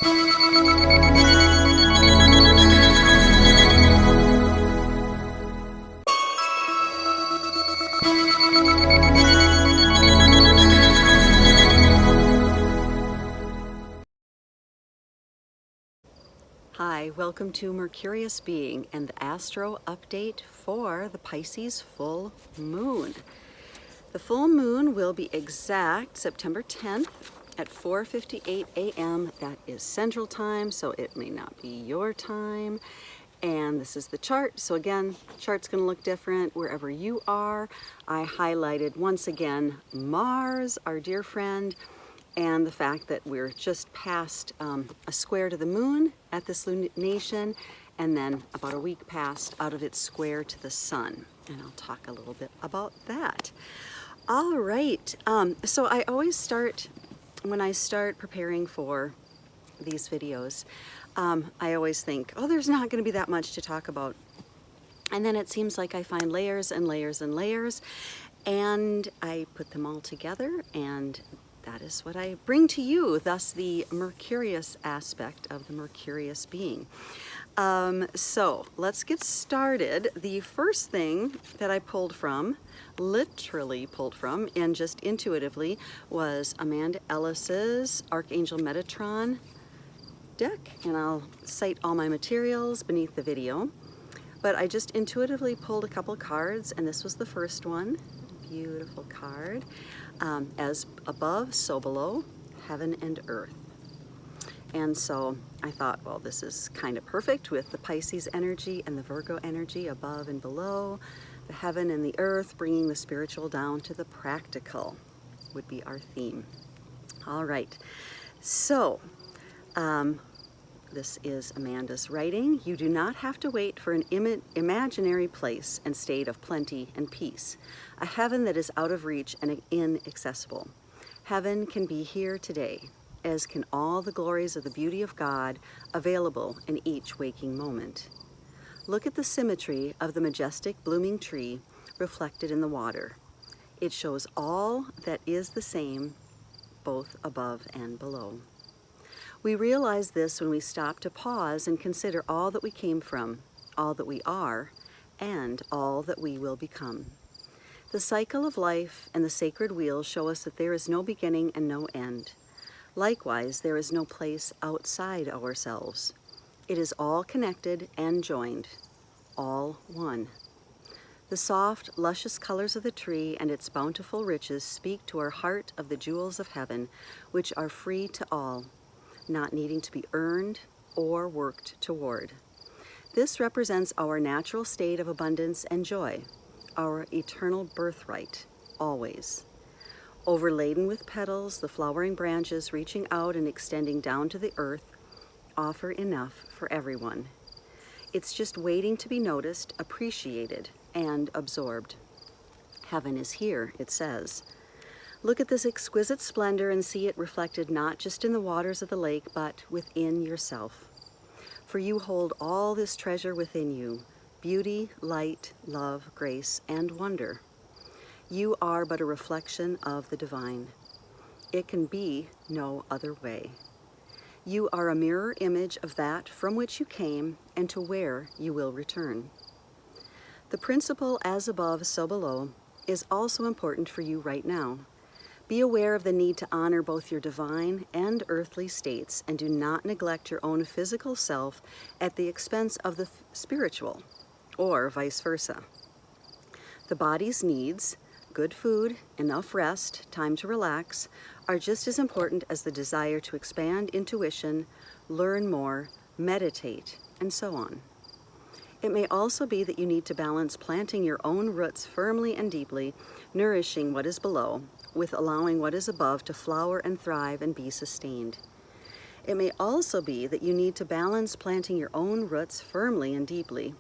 Hi, welcome to Mercurius Being and the Astro Update for the Pisces full moon. The full moon will be exact September 10th at 4:58 a.m. That is Central Time, so it may not be your time. And this is the chart. So again, chart's going to look different wherever you are. I highlighted once again Mars, our dear friend, and the fact that we're just past a square to the moon at this lunation, and then about a week past out of its square to the sun. And I'll talk a little bit about that. All right, so I always start, when I start preparing for these videos, I always think, oh, there's not going to be that much to talk about. And then it seems like I find layers and layers and layers, and I put them all together, and that is what I bring to you, thus the Mercurius aspect of the Mercurius being. So let's get started. The first thing that I pulled from, literally pulled from, and just intuitively, was Amanda Ellis's Archangel Metatron deck, and I'll cite all my materials beneath the video. But I just intuitively pulled a couple cards, and this was the first one. Beautiful card. As above, so below, heaven and earth. And so I thought, well, this is kind of perfect with the Pisces energy and the Virgo energy above and below, the heaven and the earth, bringing the spiritual down to the practical would be our theme. All right, so this is Amanda's writing. You do not have to wait for an imaginary place and state of plenty and peace, a heaven that is out of reach and inaccessible. Heaven can be here today, as can all the glories of the beauty of God available in each waking moment. Look at the symmetry of the majestic blooming tree reflected in the water. It shows all that is the same, both above and below. We realize this when we stop to pause and consider all that we came from, all that we are, and all that we will become. The cycle of life and the sacred wheel show us that there is no beginning and no end. Likewise, there is no place outside ourselves. It is all connected and joined, all one. The soft, luscious colors of the tree and its bountiful riches speak to our heart of the jewels of heaven, which are free to all, not needing to be earned or worked toward. This represents our natural state of abundance and joy, our eternal birthright, always. Overladen with petals, the flowering branches reaching out and extending down to the earth offer enough for everyone. It's just waiting to be noticed, appreciated, and absorbed. Heaven is here, it says. Look at this exquisite splendor and see it reflected not just in the waters of the lake, but within yourself. For you hold all this treasure within you, beauty, light, love, grace, and wonder. You are but a reflection of the divine. It can be no other way. You are a mirror image of that from which you came and to where you will return. The principle as above, so below is also important for you right now. Be aware of the need to honor both your divine and earthly states, and do not neglect your own physical self at the expense of the spiritual, or vice versa. The body's needs, good food, enough rest, time to relax, are just as important as the desire to expand intuition, learn more, meditate, and so on. It may also be that you need to balance planting your own roots firmly and deeply, nourishing what is below, with allowing what is above to flower and thrive and be sustained. It may also be that you need to balance planting your own roots firmly and deeply,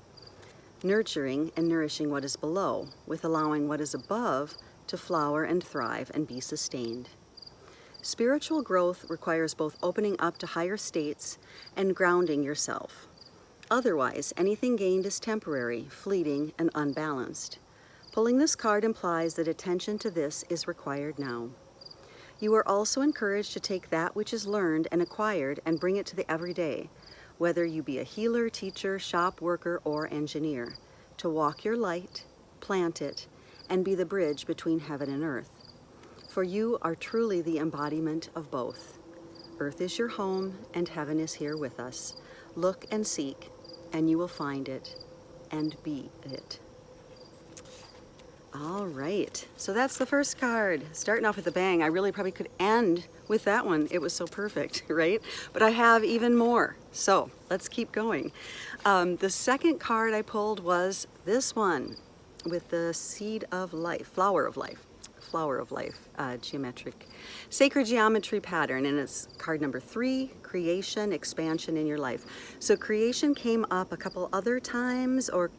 nurturing and nourishing what is below, with allowing what is above to flower and thrive and be sustained. Spiritual growth requires both opening up to higher states and grounding yourself. Otherwise, anything gained is temporary, fleeting, and unbalanced. Pulling this card implies that attention to this is required now. You are also encouraged to take that which is learned and acquired and bring it to the everyday, whether you be a healer, teacher, shop worker, or engineer, to walk your light, plant it, and be the bridge between heaven and earth. For you are truly the embodiment of both. Earth is your home, and heaven is here with us. Look and seek, and you will find it, and be it. All right, so that's the first card. Starting off with a bang. I really probably could end with that one. It was so perfect, right? But I have even more, so let's keep going. The second card I pulled was this one with the seed of life, flower of life, geometric, sacred geometry pattern, and it's card number 3, creation, expansion in your life. So creation came up a couple other times, or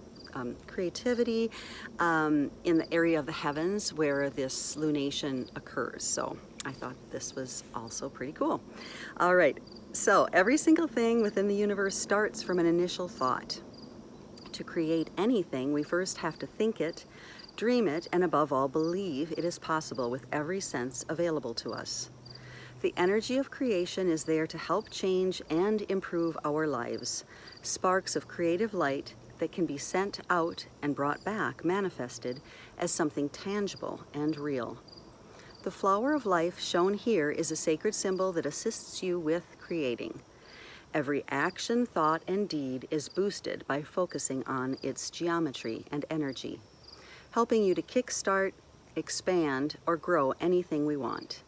creativity in the area of the heavens where this lunation occurs. So I thought this was also pretty cool. All right, so every single thing within the universe starts from an initial thought. To create anything, we first have to think it, dream it, and above all, believe it is possible with every sense available to us. The energy of creation is there to help change and improve our lives. Sparks of creative light that can be sent out and brought back, manifested as something tangible and real. The flower of life shown here is a sacred symbol that assists you with creating. Every action, thought, and deed is boosted by focusing on its geometry and energy, helping you to kickstart, expand, or grow anything we want.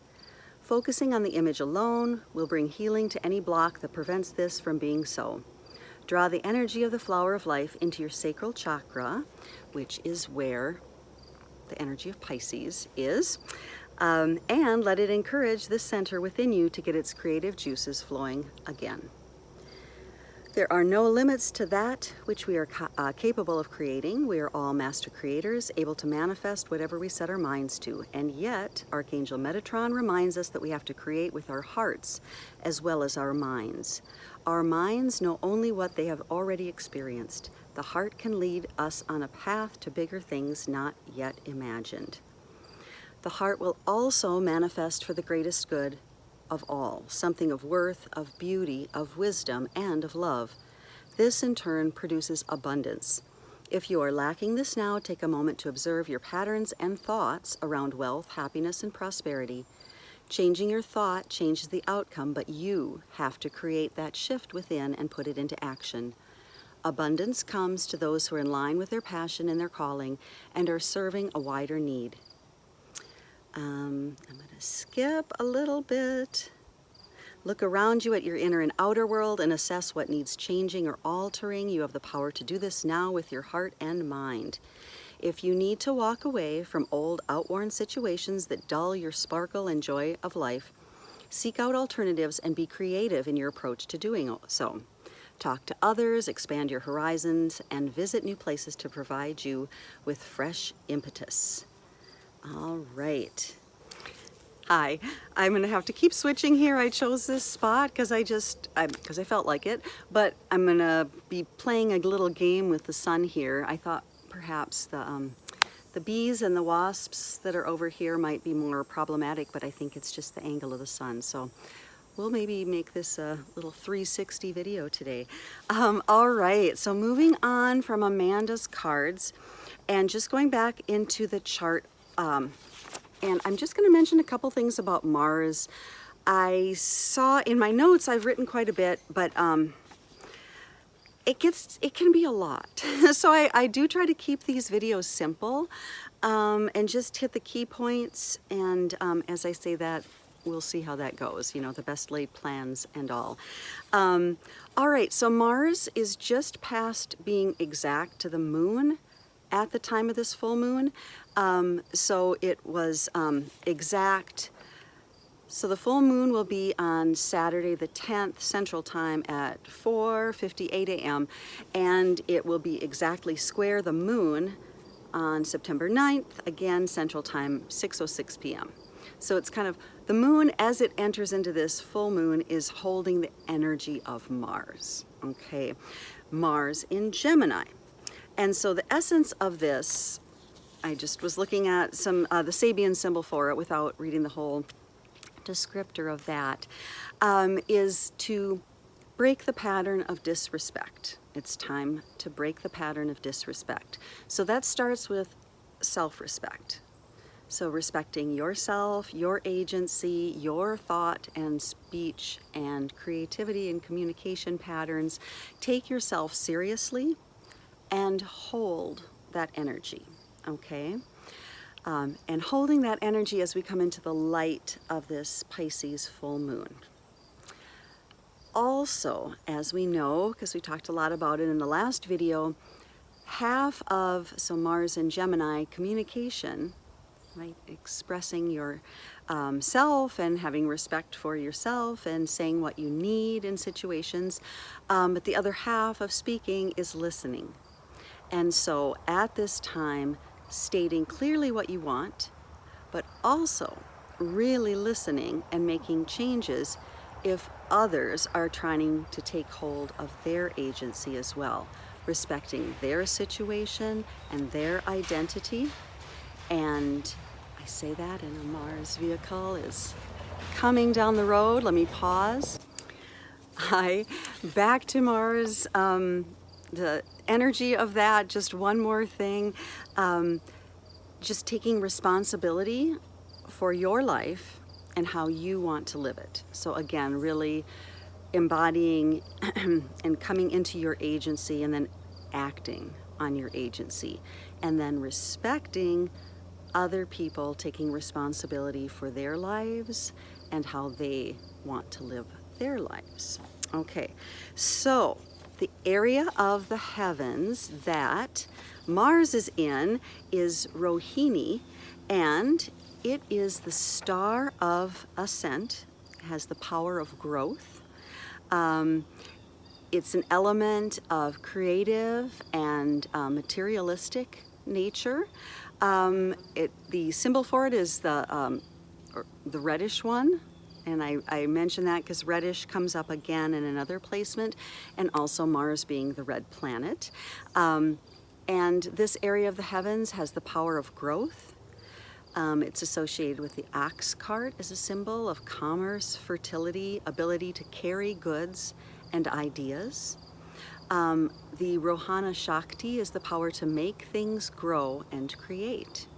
Focusing on the image alone will bring healing to any block that prevents this from being so. Draw the energy of the flower of life into your sacral chakra, which is where the energy of Pisces is, and let it encourage this center within you to get its creative juices flowing again. There are no limits to that which we are capable of creating. We are all master creators, able to manifest whatever we set our minds to. And yet, Archangel Metatron reminds us that we have to create with our hearts as well as our minds. Our minds know only what they have already experienced. The heart can lead us on a path to bigger things not yet imagined. The heart will also manifest for the greatest good of all, something of worth, of beauty, of wisdom, and of love. This in turn produces abundance. If you are lacking this now, take a moment to observe your patterns and thoughts around wealth, happiness, and prosperity. Changing your thought changes the outcome, but you have to create that shift within and put it into action. Abundance comes to those who are in line with their passion and their calling and are serving a wider need. I'm going to skip a little bit. Look around you at your inner and outer world and assess what needs changing or altering. You have the power to do this now with your heart and mind. If you need to walk away from old, outworn situations that dull your sparkle and joy of life, seek out alternatives and be creative in your approach to doing so. Talk to others, expand your horizons, and visit new places to provide you with fresh impetus. All right. Hi, I'm going to have to keep switching here. I chose this spot because I felt like it, but I'm going to be playing a little game with the sun here. I thought perhaps the bees and the wasps that are over here might be more problematic, but I think it's just the angle of the sun. So we'll maybe make this a little 360 video today. All right, so moving on from Amanda's cards and just going back into the chart. And I'm just going to mention a couple things about Mars. I saw in my notes, I've written quite a bit, but it can be a lot. So I do try to keep these videos simple and just hit the key points. And as I say that, we'll see how that goes, you know, the best laid plans and all. All right, so Mars is just past being exact to the moon at the time of this full moon. So it was exact. So the full moon will be on Saturday the 10th Central Time at 4:58 a.m. and it will be exactly square the moon on September 9th, again Central Time, 6:06 p.m. So it's kind of, the moon as it enters into this full moon is holding the energy of Mars, okay? Mars in Gemini. And so the essence of this, I just was looking at some the Sabian symbol for it without reading the whole descriptor of that, is to break the pattern of disrespect. It's time to break the pattern of disrespect. So that starts with self-respect. So respecting yourself, your agency, your thought and speech and creativity and communication patterns. Take yourself seriously and hold that energy, okay? And holding that energy as we come into the light of this Pisces full moon. Also, as we know, because we talked a lot about it in the last video, so Mars in Gemini, communication, right? Expressing your self and having respect for yourself and saying what you need in situations. But the other half of speaking is listening. And so at this time, stating clearly what you want, but also really listening and making changes if others are trying to take hold of their agency as well, respecting their situation and their identity. And I say that, and a Mars vehicle is coming down the road. Let me pause. Hi, back to Mars. The energy of that, just one more thing, just taking responsibility for your life and how you want to live it. So again, really embodying and coming into your agency and then acting on your agency, and then respecting other people taking responsibility for their lives and how they want to live their lives. Okay, so the area of the heavens that Mars is in is Rohini, and it is the star of ascent. It has the power of growth. It's an element of creative and materialistic nature. The symbol for it is the reddish one, and I mention that because reddish comes up again in another placement, and also Mars being the red planet. And this area of the heavens has the power of growth. It's associated with the ox cart as a symbol of commerce, fertility, ability to carry goods and ideas. The Rohana Shakti is the power to make things grow and create.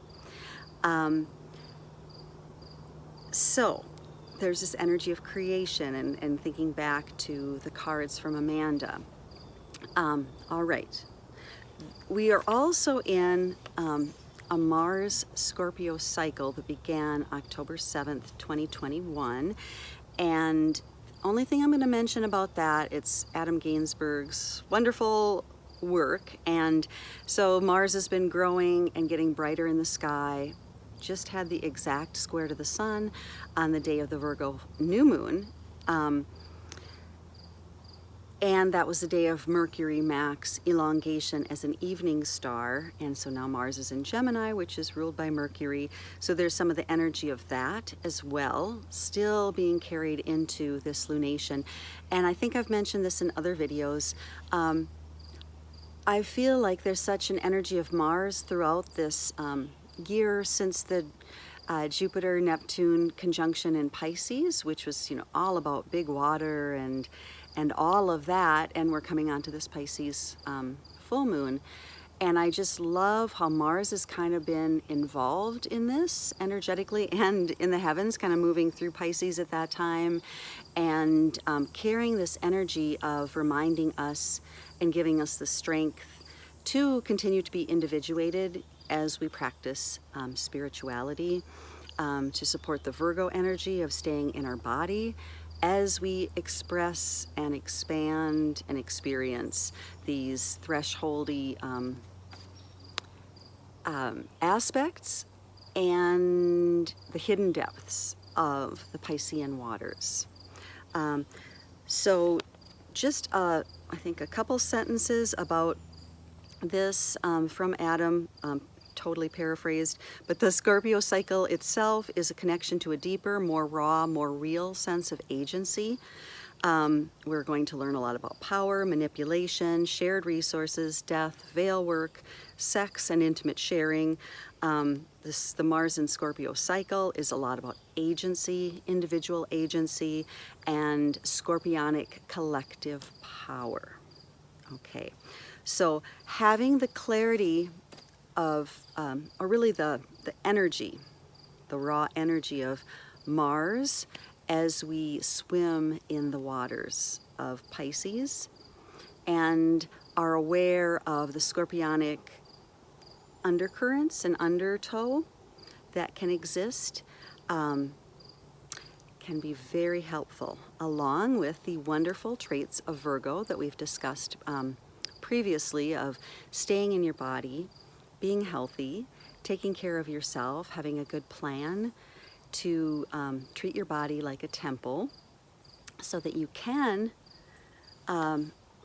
So there's this energy of creation and thinking back to the cards from Amanda. All right. We are also in a Mars Scorpio cycle that began October 7th, 2021. And only thing I'm going to mention about that, it's Adam Gainsburg's wonderful work. And so Mars has been growing and getting brighter in the sky. Just had the exact square to the sun on the day of the Virgo new moon. And that was the day of Mercury max elongation as an evening star. And so now Mars is in Gemini, which is ruled by Mercury. So there's some of the energy of that as well, still being carried into this lunation. And I think I've mentioned this in other videos. I feel like there's such an energy of Mars throughout this year since the Jupiter-Neptune conjunction in Pisces, which was, all about big water and all of that, and we're coming onto this Pisces full moon. And I just love how Mars has kind of been involved in this energetically and in the heavens, kind of moving through Pisces at that time, and carrying this energy of reminding us and giving us the strength to continue to be individuated as we practice spirituality, to support the Virgo energy of staying in our body, as we express and expand and experience these thresholdy aspects and the hidden depths of the Piscean waters. So just, I think, a couple sentences about this from Adam, totally paraphrased, but the Scorpio cycle itself is a connection to a deeper, more raw, more real sense of agency. We're going to learn a lot about power, manipulation, shared resources, death, veil work, sex and intimate sharing, The Mars in Scorpio cycle is a lot about agency, individual agency, and scorpionic collective power. Okay, so having the clarity of, or really the energy, the raw energy of Mars as we swim in the waters of Pisces, and are aware of the scorpionic undercurrents and undertow that can exist, can be very helpful, along with the wonderful traits of Virgo that we've discussed previously, of staying in your body, being healthy, taking care of yourself, having a good plan to treat your body like a temple so that you can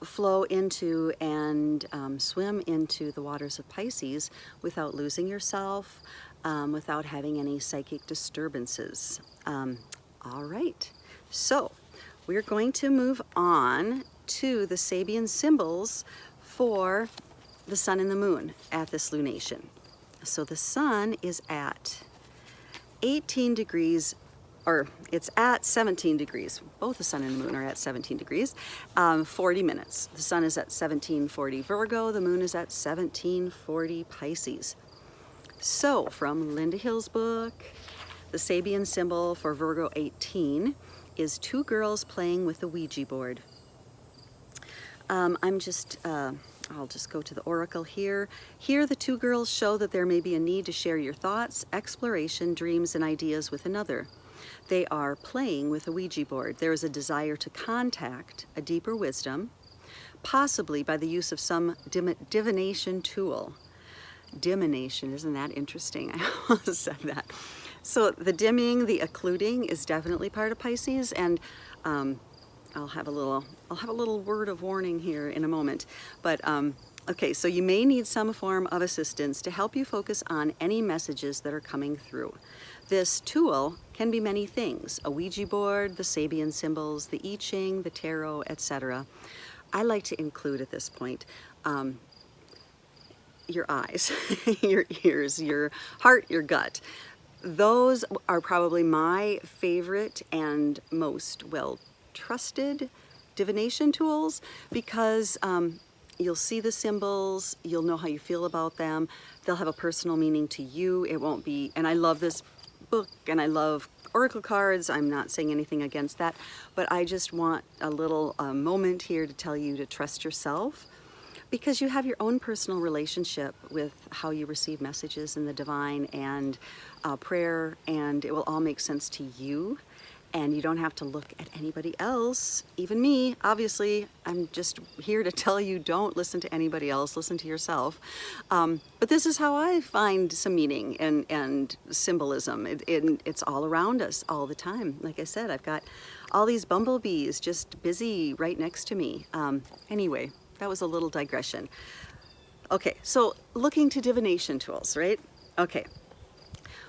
flow into and swim into the waters of Pisces without losing yourself, without having any psychic disturbances. All right, so we're going to move on to the Sabian symbols for the sun and the moon at this lunation. So the sun is at 18 degrees, or it's at 17 degrees. Both the sun and the moon are at 17 degrees, 40 minutes. The sun is at 1740 Virgo, the moon is at 1740 Pisces. So from Lynda Hill's book, the Sabian symbol for Virgo 18 is two girls playing with a Ouija board. I'll just go to the oracle here. Here, the two girls show that there may be a need to share your thoughts, exploration, dreams, and ideas with another. They are playing with a Ouija board. There is a desire to contact a deeper wisdom, possibly by the use of some divination tool. Divination, isn't that interesting? I almost said that. So the dimming, the occluding is definitely part of Pisces, and I'll have a little word of warning here in a moment. But okay, so you may need some form of assistance to help you focus on any messages that are coming through. This tool can be many things: a Ouija board, the Sabian symbols, the I Ching, the tarot, etc. I like to include at this point your eyes, your ears, your heart, your gut. Those are probably my favorite and most well-trusted divination tools, because you'll see the symbols, you'll know how you feel about them, they'll have a personal meaning to you. It won't be, and I love this book and I love oracle cards, I'm not saying anything against that, but I just want a little moment here to tell you to trust yourself, because you have your own personal relationship with how you receive messages in the divine and prayer, and it will all make sense to you, and you don't have to look at anybody else, even me. Obviously, I'm just here to tell you, don't listen to anybody else, listen to yourself. But this is how I find some meaning and symbolism. It's all around us all the time. Like I said, I've got all these bumblebees just busy right next to me. Anyway, that was a little digression. Okay, so looking to divination tools, right? Okay.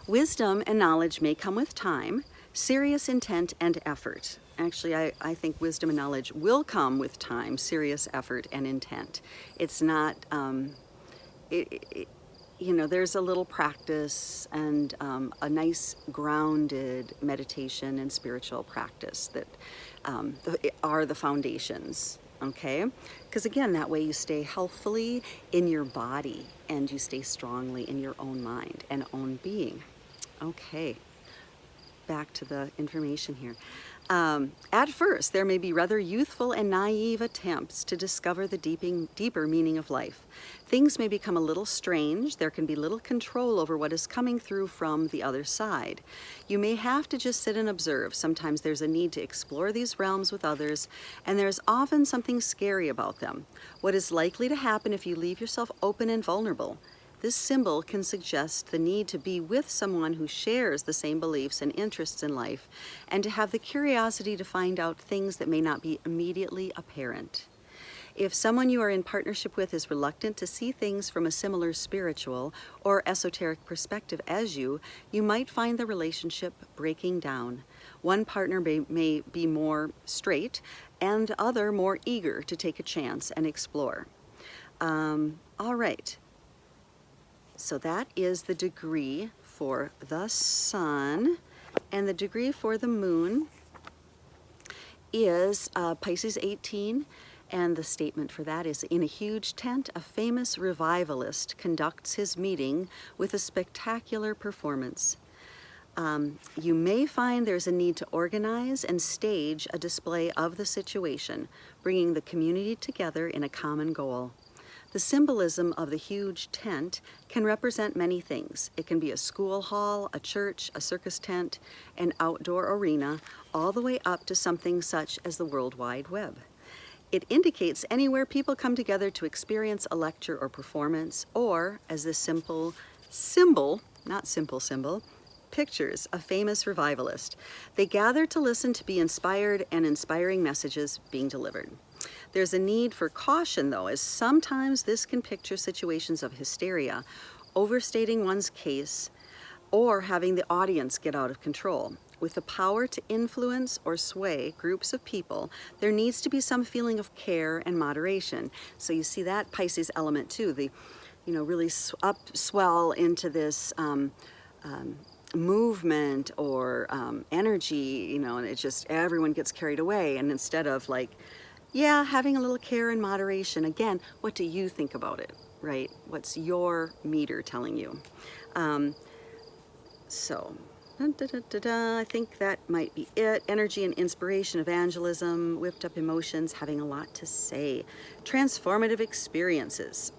Wisdom and knowledge may come with time, serious intent and effort. Actually, I think wisdom and knowledge will come with time, serious effort and intent. It's not, you know, there's a little practice and a nice grounded meditation and spiritual practice that are the foundations. Okay, because again, that way you stay healthfully in your body and you stay strongly in your own mind and own being. Okay, back to the information here. At first, there may be rather youthful and naive attempts to discover the deeper meaning of life. Things may become a little strange. There can be little control over what is coming through from the other side. You may have to just sit and observe. Sometimes there's a need to explore these realms with others, and there's often something scary about them. What is likely to happen if you leave yourself open and vulnerable? This symbol can suggest the need to be with someone who shares the same beliefs and interests in life, and to have the curiosity to find out things that may not be immediately apparent. If someone you are in partnership with is reluctant to see things from a similar spiritual or esoteric perspective as you, you might find the relationship breaking down. One partner may be more straight, and the other more eager to take a chance and explore. All right. So that is the degree for the sun, and the degree for the moon is Pisces 18, and the statement for that is, in a huge tent, a famous revivalist conducts his meeting with a spectacular performance. You may find there's a need to organize and stage a display of the situation, bringing the community together in a common goal. The symbolism of the huge tent can represent many things. It can be a school hall, a church, a circus tent, an outdoor arena, all the way up to something such as the World Wide Web. It indicates anywhere people come together to experience a lecture or performance, or, as this simple symbol, pictures a famous revivalist. They gather to listen to be inspired and inspiring messages being delivered. There's a need for caution, though, as sometimes this can picture situations of hysteria, overstating one's case, or having the audience get out of control. With the power to influence or sway groups of people, there needs to be some feeling of care and moderation. So you see that Pisces element too, the, really swell into this movement or energy, and it just, everyone gets carried away. And instead of having a little care and moderation, again, what do you think about it, right? What's your meter telling you? I think that might be it. Energy and inspiration, evangelism, whipped up emotions, having a lot to say. Transformative experiences.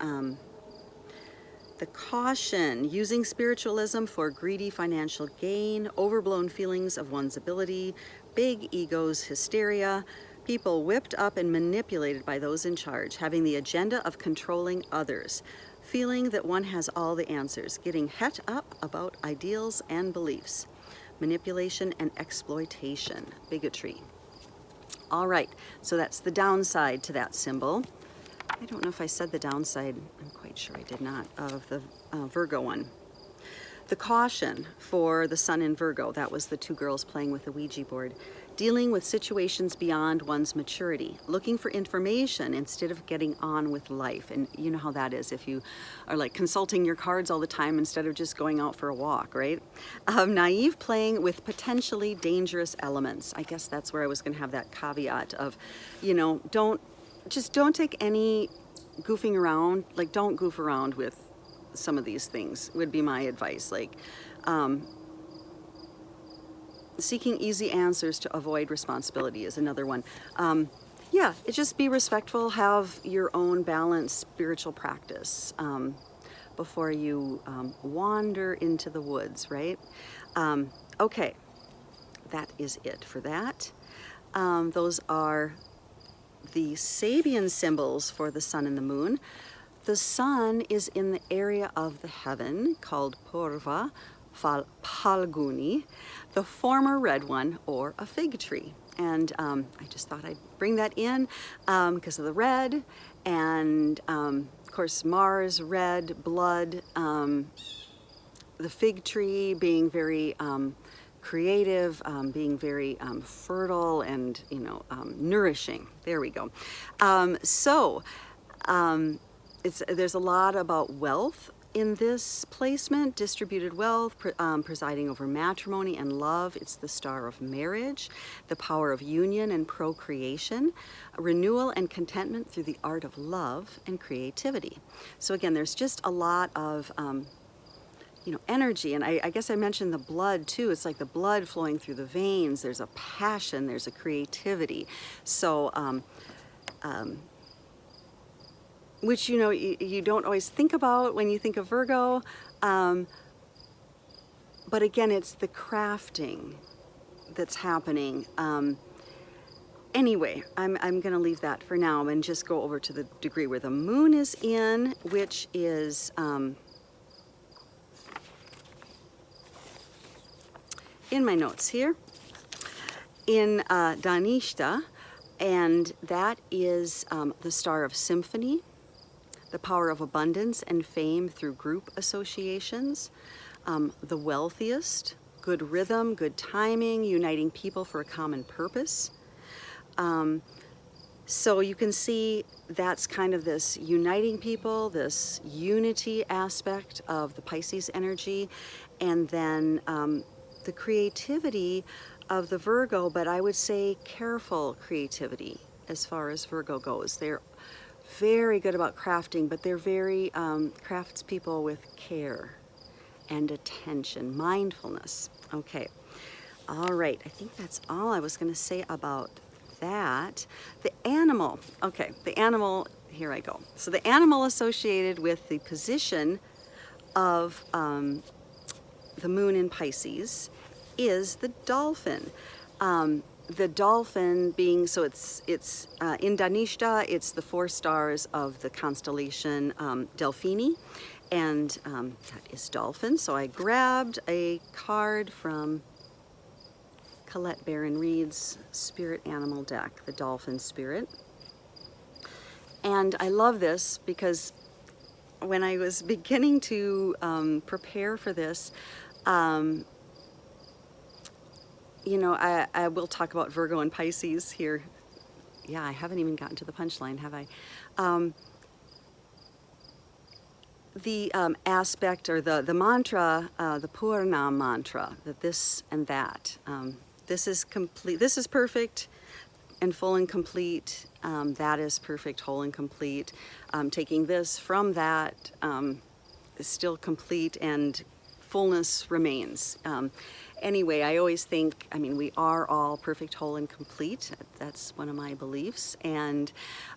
The caution, using spiritualism for greedy financial gain, overblown feelings of one's ability, big egos, hysteria, people whipped up and manipulated by those in charge, having the agenda of controlling others, feeling that one has all the answers, getting het up about ideals and beliefs, manipulation and exploitation, bigotry. All right, so that's the downside to that symbol. I don't know if I said the downside, I'm quite sure I did not, of the Virgo one. The caution for the sun in Virgo, that was the two girls playing with the Ouija board. Dealing with situations beyond one's maturity, looking for information instead of getting on with life. And you know how that is if you are consulting your cards all the time instead of just going out for a walk, right? Naive playing with potentially dangerous elements. I guess that's where I was going to have that caveat of, don't take any goofing around, don't goof around with some of these things would be my advice. Seeking easy answers to avoid responsibility is another one. Just be respectful, have your own balanced spiritual practice before you wander into the woods, right? Okay, that is it for that. Those are the Sabian symbols for the sun and the moon. The sun is in the area of the heaven called Purva Phalguni, the former red one, or a fig tree. And I just thought I'd bring that in because of the red, and of course Mars, red, blood, the fig tree being very creative, being very fertile and nourishing. There we go. There's a lot about wealth in this placement, distributed wealth, presiding over matrimony and love. It's the star of marriage, the power of union and procreation, renewal and contentment through the art of love and creativity. So again, there's just a lot of energy. And I guess I mentioned the blood too. It's like the blood flowing through the veins. There's a passion, there's a creativity. So, which, you don't always think about when you think of Virgo. But again, it's the crafting that's happening. Anyway, I'm going to leave that for now and just go over to the degree where the moon is in, which is in my notes here, in Danishta, and that is the star of symphony, the power of abundance and fame through group associations, the wealthiest, good rhythm, good timing, uniting people for a common purpose. So you can see that's kind of this uniting people, this unity aspect of the Pisces energy, and then the creativity of the Virgo, but I would say careful creativity as far as Virgo goes. They're very good about crafting, but they're very craftspeople with care and attention, mindfulness. Okay, all right, I think that's all I was going to say about that. The animal, okay, the animal, here I go. So the animal associated with the position of the moon in Pisces is the dolphin. The dolphin being, so it's in Danishta, it's the 4 stars of the constellation Delphini, and that is dolphin. So I grabbed a card from Colette Baron-Reid's Spirit Animal deck, the Dolphin Spirit. And I love this because when I was beginning to prepare for this, you know, I will talk about Virgo and Pisces here. Yeah, I haven't even gotten to the punchline, have I? The aspect or the mantra, the Purna mantra, that this and that, this is complete, this is perfect and full and complete, that is perfect, whole and complete. Taking this from that is still complete and fullness remains. Anyway, I always think, I mean, we are all perfect, whole, and complete. That's one of my beliefs. And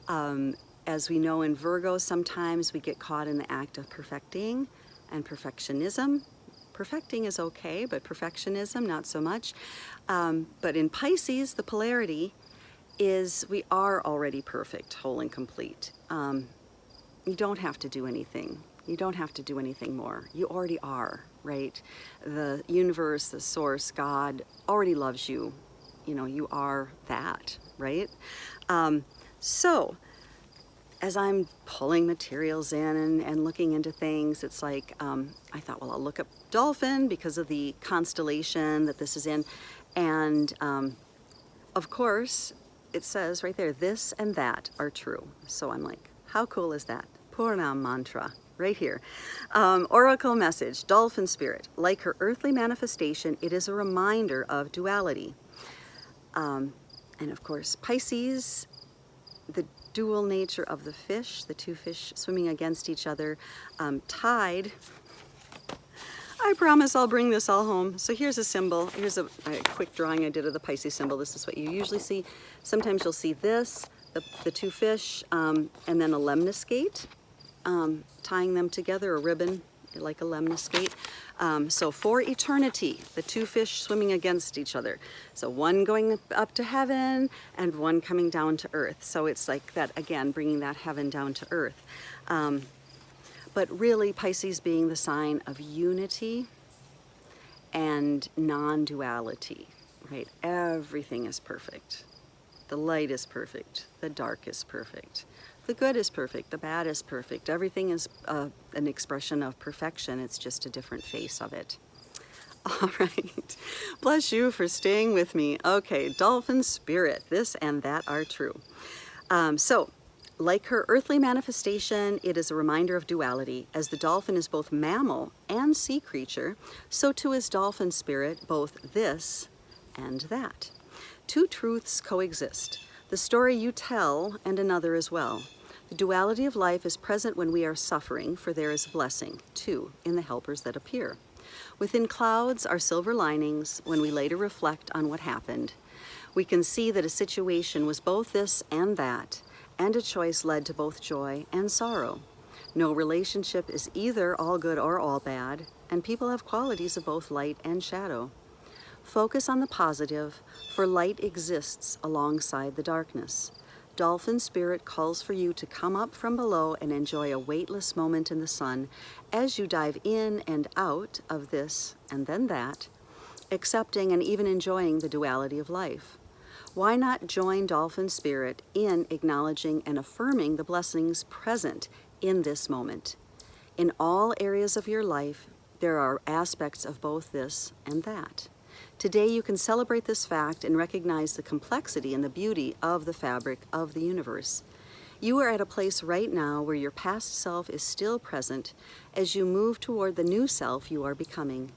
as we know in Virgo, sometimes we get caught in the act of perfecting and perfectionism. Perfecting is okay, but perfectionism, not so much. But in Pisces, the polarity is we are already perfect, whole, and complete. You don't have to do anything. You don't have to do anything more. You already are, right? The universe, the source, God already loves you. You know, you are that, right? So, as I'm pulling materials in and looking into things, it's like, I thought, well, I'll look up dolphin because of the constellation that this is in. And of course, it says right there, this and that are true. So I'm like, how cool is that? Purna mantra. Right here. Oracle message, dolphin spirit. Like her earthly manifestation, it is a reminder of duality. And of course, Pisces, the dual nature of the fish, the 2 fish swimming against each other, tide. I promise I'll bring this all home. So here's a symbol. Here's a quick drawing I did of the Pisces symbol. This is what you usually see. Sometimes you'll see this, the 2 fish, and then a lemniscate. Tying them together, a ribbon, like a lemniscate. So for eternity, the 2 fish swimming against each other. So one going up to heaven and one coming down to earth. So it's like that, again, bringing that heaven down to earth. But really, Pisces being the sign of unity and non-duality, right? Everything is perfect. The light is perfect. The dark is perfect. The good is perfect, the bad is perfect. Everything is an expression of perfection. It's just a different face of it. All right. Bless you for staying with me. Okay, dolphin spirit. This and that are true. So, like her earthly manifestation, it is a reminder of duality. As the dolphin is both mammal and sea creature, so too is dolphin spirit, both this and that. 2 truths coexist. The story you tell and another as well. The duality of life is present when we are suffering, for there is blessing, too, in the helpers that appear. Within clouds are silver linings when we later reflect on what happened. We can see that a situation was both this and that, and a choice led to both joy and sorrow. No relationship is either all good or all bad, and people have qualities of both light and shadow. Focus on the positive, for light exists alongside the darkness. Dolphin spirit calls for you to come up from below and enjoy a weightless moment in the sun as you dive in and out of this and then that, accepting and even enjoying the duality of life. Why not join dolphin spirit in acknowledging and affirming the blessings present in this moment? In all areas of your life, there are aspects of both this and that. Today you can celebrate this fact and recognize the complexity and the beauty of the fabric of the universe. You are at a place right now where your past self is still present as you move toward the new self you are becoming.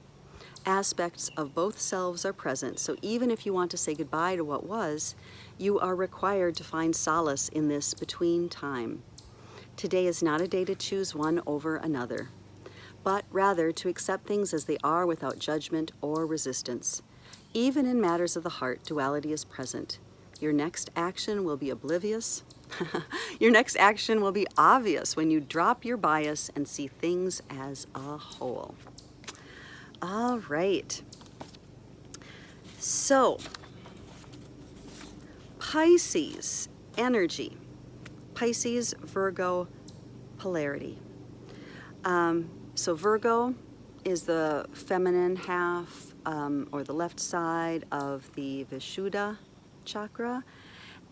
Aspects of both selves are present, so even if you want to say goodbye to what was, you are required to find solace in this between time. Today is not a day to choose one over another, but rather to accept things as they are without judgment or resistance. Even in matters of the heart, duality is present. Your next action will be oblivious. Your next action will be obvious when you drop your bias and see things as a whole. All right. So, Pisces energy. Pisces, Virgo, polarity. So Virgo is the feminine half or the left side of the Vishuddha chakra,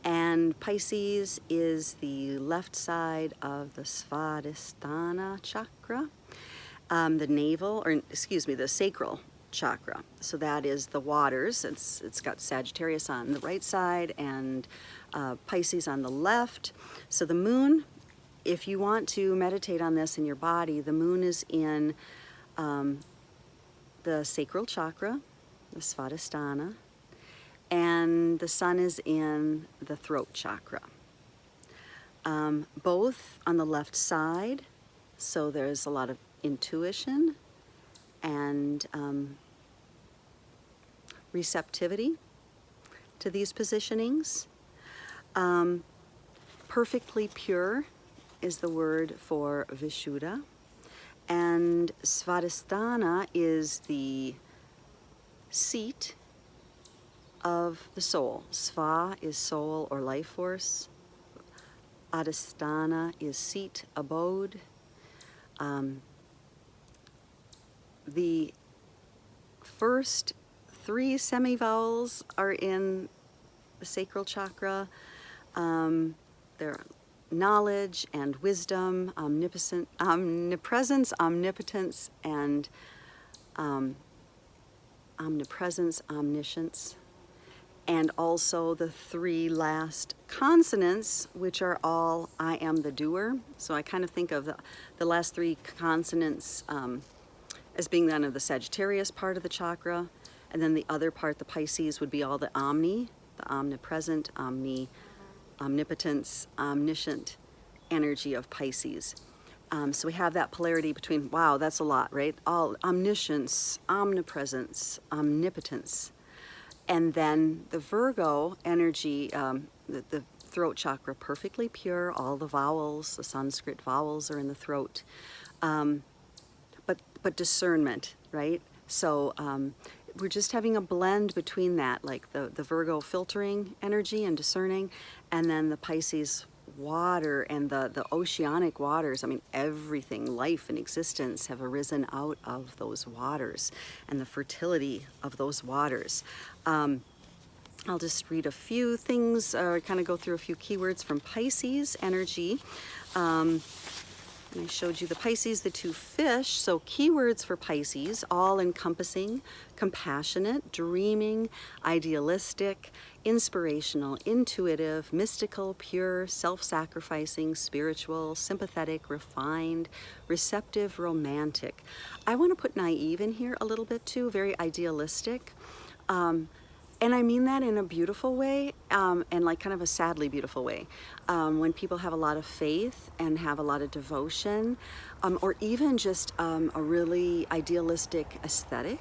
and Pisces is the left side of the Svadhisthana chakra, the sacral chakra. So that is the waters. It's got Sagittarius on the right side and Pisces on the left. So the moon, if you want to meditate on this in your body, the moon is in the sacral chakra, the Svadhisthana, and the sun is in the throat chakra. Both on the left side, so there's a lot of intuition and receptivity to these positionings. Perfectly pure is the word for Vishuddha, and Svadhisthana is the seat of the soul. Sva is soul or life force. Adhisthana is seat, abode. The first three semivowels are in the sacral chakra. They're knowledge and wisdom, omnipresence, omnipotence, and omnipresence, omniscience. And also the three last consonants, which are all I am the doer. So I kind of think of the last three consonants as being then of the Sagittarius part of the chakra, and then the other part, the Pisces, would be all the omni, the omnipresent, omnipotence, omniscient energy of Pisces. So we have that polarity between, wow, that's a lot, right? All omniscience, omnipresence, omnipotence. And then the Virgo energy, the throat chakra, perfectly pure, all the vowels, the Sanskrit vowels are in the throat. But discernment, right? So we're just having a blend between that, like the Virgo filtering energy and discerning, and then the Pisces water and the oceanic waters. I mean, everything, life and existence have arisen out of those waters and the fertility of those waters. I'll just read a few things, kind of go through a few keywords from Pisces energy. I showed you the Pisces, the two fish. So keywords for Pisces, all encompassing, compassionate, dreaming, idealistic, inspirational, intuitive, mystical, pure, self-sacrificing, spiritual, sympathetic, refined, receptive, romantic. I want to put naive in here a little bit too, very idealistic. And I mean that in a beautiful way, and like kind of a sadly beautiful way. When people have a lot of faith and have a lot of devotion, or even just a really idealistic aesthetic,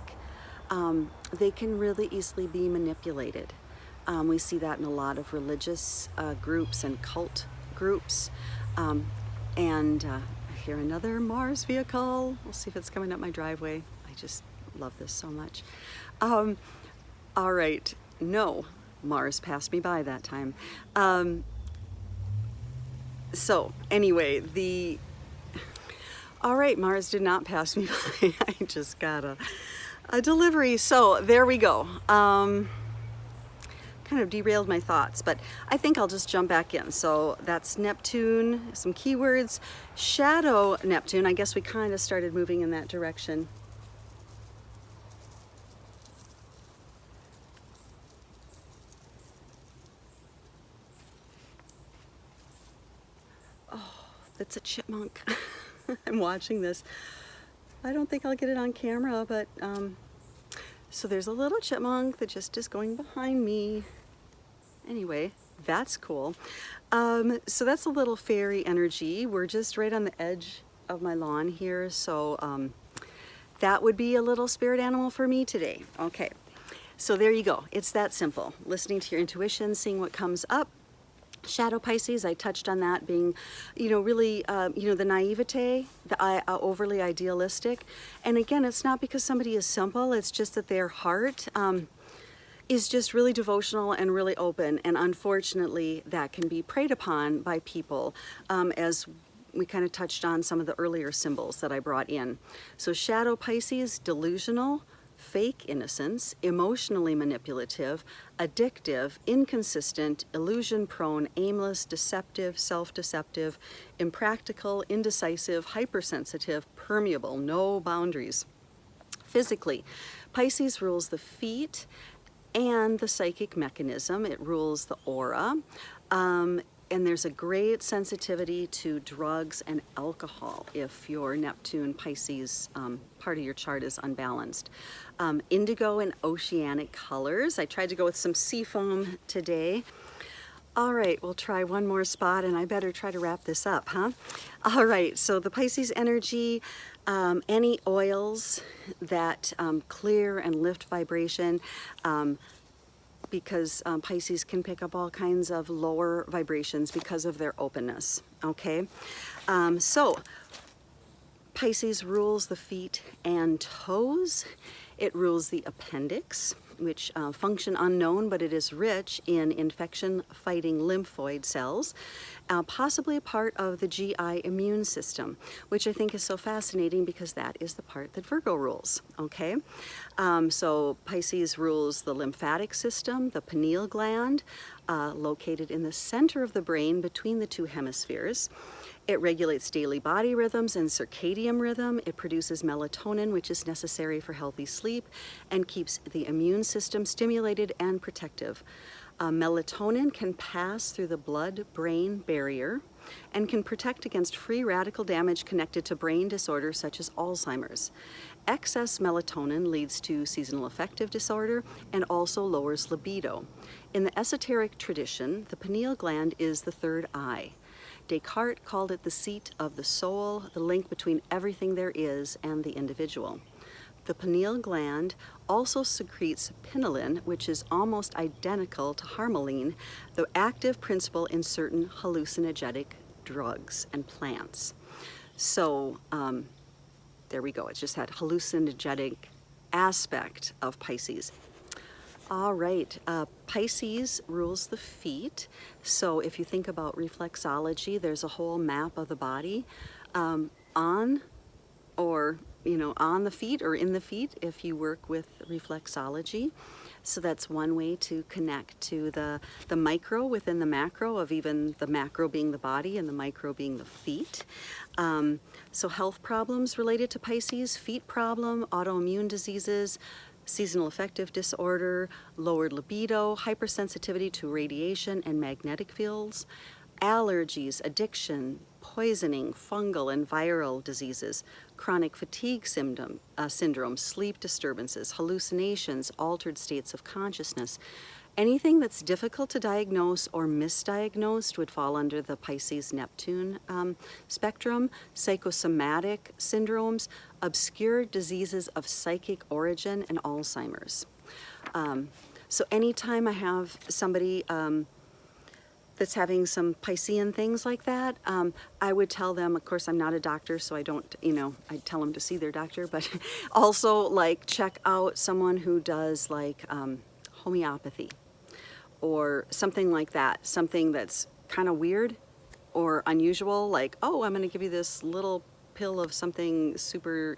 they can really easily be manipulated. We see that in a lot of religious groups and cult groups. And I hear another Mars vehicle. We'll see if it's coming up my driveway. I just love this so much. All right, no, Mars passed me by that time. So anyway, all right, Mars did not pass me by. I just got a delivery. So there we go. Kind of derailed my thoughts, but I think I'll just jump back in. So that's Neptune, some keywords. Shadow Neptune, I guess we kind of started moving in that direction. that's a chipmunk. I'm watching this. I don't think I'll get it on camera, but so there's a little chipmunk that just is going behind me. Anyway, that's cool. So that's a little fairy energy. We're just right on the edge of my lawn here, so that would be a little spirit animal for me today. Okay, so there you go. It's that simple. Listening to your intuition, seeing what comes up. Shadow Pisces, I touched on that being, really, the naivete, the overly idealistic. And again, it's not because somebody is simple, it's just that their heart is just really devotional and really open. And unfortunately, that can be preyed upon by people, as we kind of touched on some of the earlier symbols that I brought in. So Shadow Pisces, delusional, fake innocence, emotionally manipulative, addictive, inconsistent, illusion-prone, aimless, deceptive, self-deceptive, impractical, indecisive, hypersensitive, permeable, no boundaries. Physically, Pisces rules the feet and the psychic mechanism. It rules the aura. And there's a great sensitivity to drugs and alcohol if your Neptune Pisces part of your chart is unbalanced. Indigo and oceanic colors. I tried to go with some seafoam today. All right, we'll try one more spot, and I better try to wrap this up, huh? All right, so the Pisces energy, any oils that clear and lift vibration, because Pisces can pick up all kinds of lower vibrations because of their openness, okay? So Pisces rules the feet and toes. It rules the appendix, which function unknown, but it is rich in infection-fighting lymphoid cells, possibly a part of the GI immune system, which I think is so fascinating because that is the part that Virgo rules, okay? So Pisces rules the lymphatic system, the pineal gland, located in the center of the brain between the two hemispheres. It regulates daily body rhythms and circadian rhythm. It produces melatonin, which is necessary for healthy sleep, and keeps the immune system stimulated and protective. Melatonin can pass through the blood-brain barrier and can protect against free radical damage connected to brain disorders such as Alzheimer's. Excess melatonin leads to seasonal affective disorder and also lowers libido. In the esoteric tradition, the pineal gland is the third eye. Descartes called it the seat of the soul, the link between everything there is and the individual. The pineal gland also secretes pinolin, which is almost identical to harmaline, the active principle in certain hallucinogenic drugs and plants. So there we go. It's just that hallucinogenic aspect of Pisces. All right, Pisces rules the feet. So if you think about reflexology, there's a whole map of the body on the feet or in the feet if you work with reflexology. So that's one way to connect to the micro within the macro of even the macro being the body and the micro being the feet. So health problems related to Pisces, feet problem, autoimmune diseases, seasonal affective disorder, lowered libido, hypersensitivity to radiation and magnetic fields, allergies, addiction, poisoning, fungal and viral diseases, chronic fatigue syndrome, sleep disturbances, hallucinations, altered states of consciousness. Anything that's difficult to diagnose or misdiagnosed would fall under the Pisces-Neptune spectrum. Psychosomatic syndromes, obscure diseases of psychic origin, and Alzheimer's. So anytime I have somebody that's having some Piscean things like that, I would tell them, of course I'm not a doctor, so I don't, I tell them to see their doctor, but also like check out someone who does like homeopathy or something like that, something that's kind of weird or unusual, like, oh, I'm gonna give you this little pill of something super,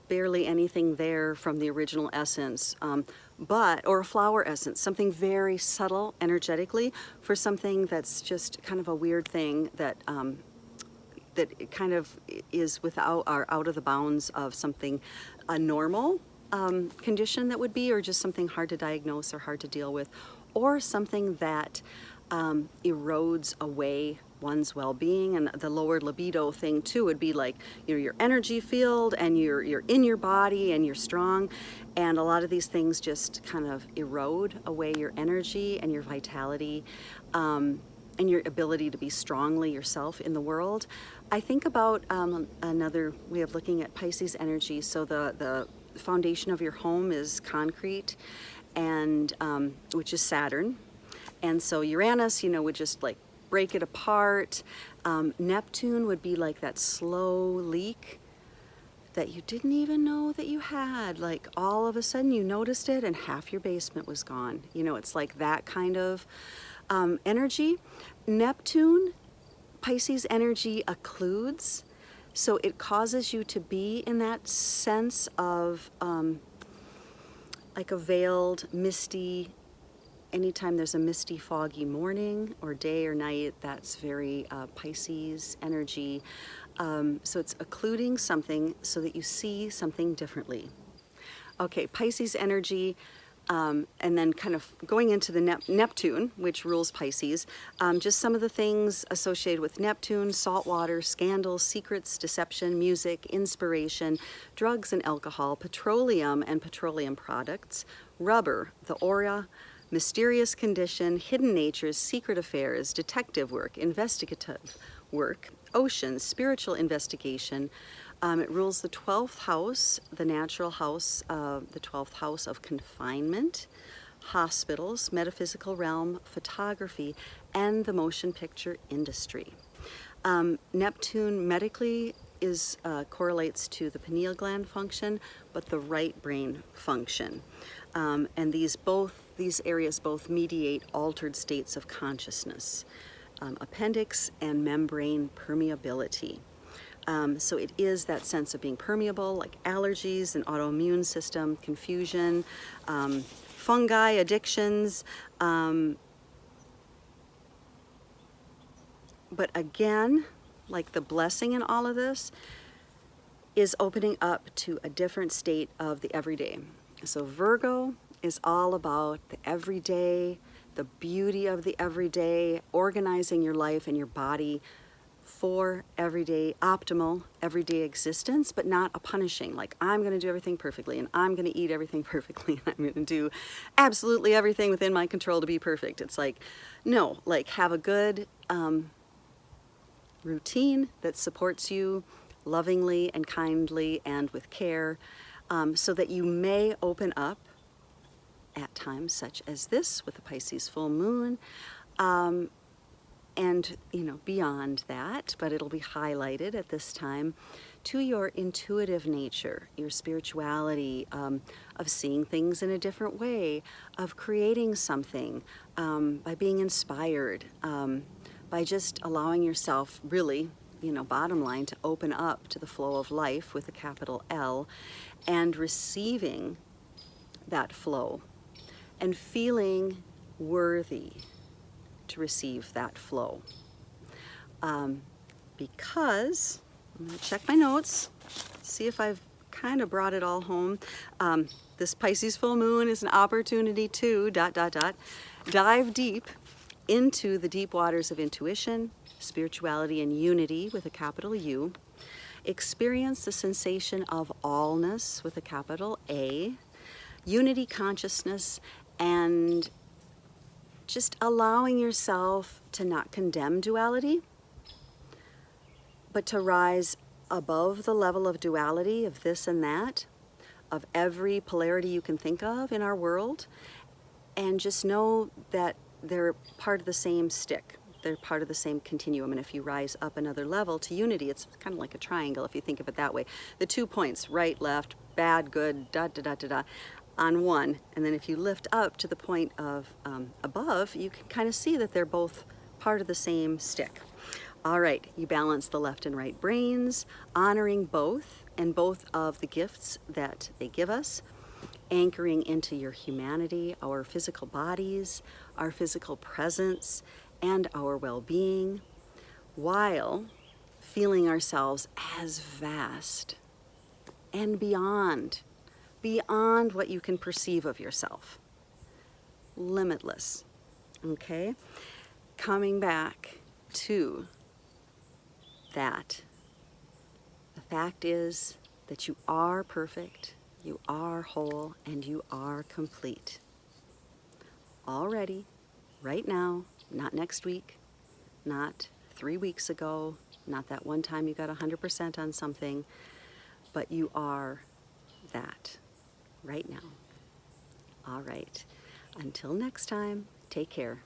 barely anything there from the original essence, or a flower essence, something very subtle energetically for something that's just kind of a weird thing that that it kind of is without or out of the bounds of something a normal condition that would be, or just something hard to diagnose or hard to deal with, or something that erodes away one's well-being. And the lower libido thing too would be like, you know, your energy field, and you're in your body and you're strong. And a lot of these things just kind of erode away your energy and your vitality, and your ability to be strongly yourself in the world. I think about another way of looking at Pisces energy. So the foundation of your home is concrete, and which is Saturn. And so Uranus, you know, would just like break it apart. Neptune would be like that slow leak that you didn't even know that you had. Like all of a sudden you noticed it and half your basement was gone. You know, it's like that kind of energy. Neptune, Pisces energy occludes. So it causes you to be in that sense of like a veiled, misty, anytime there's a misty, foggy morning or day or night, that's very Pisces energy. So it's occluding something so that you see something differently. Okay, Pisces energy, and then kind of going into the Neptune, which rules Pisces. Just some of the things associated with Neptune: salt water, scandals, secrets, deception, music, inspiration, drugs and alcohol, petroleum and petroleum products, rubber, the aura, mysterious condition, hidden natures, secret affairs, detective work, investigative work, oceans, spiritual investigation. It rules the 12th house, the natural house, the 12th house of confinement, hospitals, metaphysical realm, photography, and the motion picture industry. Neptune medically correlates to the pineal gland function, but the right brain function. And these areas both mediate altered states of consciousness, appendix and membrane permeability. So it is that sense of being permeable, like allergies and autoimmune system, confusion, fungi, addictions. But again, like the blessing in all of this is opening up to a different state of the everyday. So Virgo is all about the everyday, the beauty of the everyday, organizing your life and your body for everyday, optimal everyday existence, but not a punishing, like I'm going to do everything perfectly and I'm going to eat everything perfectly and I'm going to do absolutely everything within my control to be perfect. It's like, no, like have a good routine that supports you lovingly and kindly and with care, so that you may open up at times such as this with the Pisces full moon, and you know, beyond that, but it'll be highlighted at this time to your intuitive nature, your spirituality, of seeing things in a different way, of creating something, by being inspired, by just allowing yourself really, you know, bottom line, to open up to the flow of life with a capital L, and receiving that flow and feeling worthy to receive that flow. Because, I'm going to check my notes, see if I've kind of brought it all home. This Pisces full moon is an opportunity to ... dive deep into the deep waters of intuition, spirituality, and unity with a capital U. Experience the sensation of allness with a capital A, unity consciousness, and just allowing yourself to not condemn duality, but to rise above the level of duality of this and that, of every polarity you can think of in our world, and just know that they're part of the same stick. They're part of the same continuum. And if you rise up another level to unity, it's kind of like a triangle if you think of it that way. The 2 points, right, left, bad, good, on one. And then if you lift up to the point of above, you can kind of see that they're both part of the same stick. All right, you balance the left and right brains, honoring both and both of the gifts that they give us, anchoring into your humanity, our physical bodies, our physical presence, and our well-being, while feeling ourselves as vast and beyond what you can perceive of yourself. Limitless, okay? Coming back to that. The fact is that you are perfect, you are whole, and you are complete. Already, right now, not next week, not 3 weeks ago, not that one time you got 100% on something, but you are that right now. All right. Until next time, take care.